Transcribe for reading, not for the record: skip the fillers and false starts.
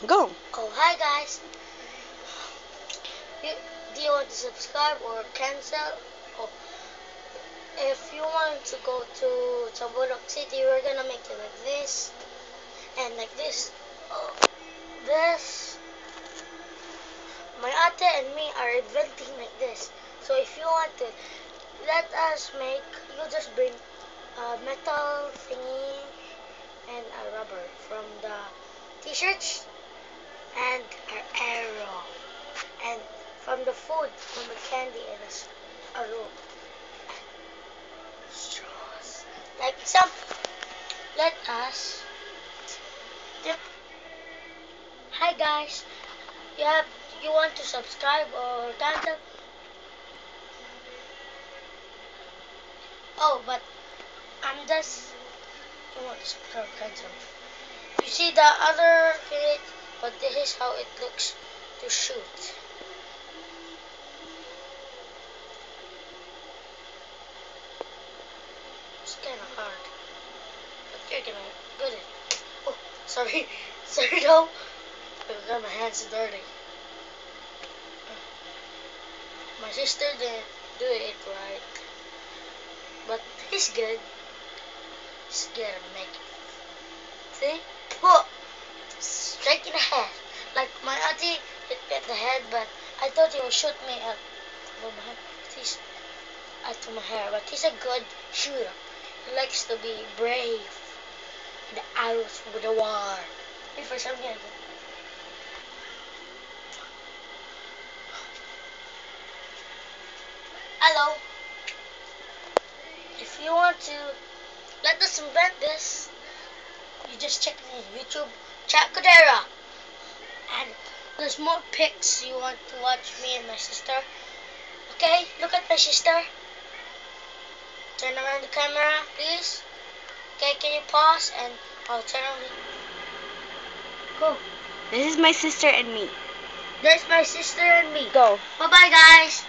Go. Oh, hi guys. You, do you want to subscribe or cancel? Oh, if you want to go to Chamborok City, we're gonna make it like this and like this. Oh, this. My ate and me are inventing like this. So if you want to let us make, you just bring a metal thingy and a rubber from the t-shirts and our arrow. And from the food, from the candy and a rope. Straws. Like example, let us dip. Hi guys, you want to subscribe or cancel? Oh, but I'm just you want to subscribe or cancel. You see the other finish, but this is how it looks to shoot. It's kind of hard, but you're gonna good at it. Oh, sorry, sorry though. I got my hands dirty. My sister didn't do it right, but he's good. He's good at making. See? Oh, straight in the head. Like my auntie hit me at the head, but I thought he would shoot me at my head. He's at my hair, but he's a good shooter. He likes to be brave. The arrows with the war. Wait for something again. Hello. If you want to let us invent this, you just check the YouTube Chat Codera. And there's more pics you want to watch me and my sister. Okay, look at my sister. Turn around the camera, please. Okay, can you pause and I'll turn on the... Go. This is my sister and me. There's my sister and me. Go. Bye-bye, guys.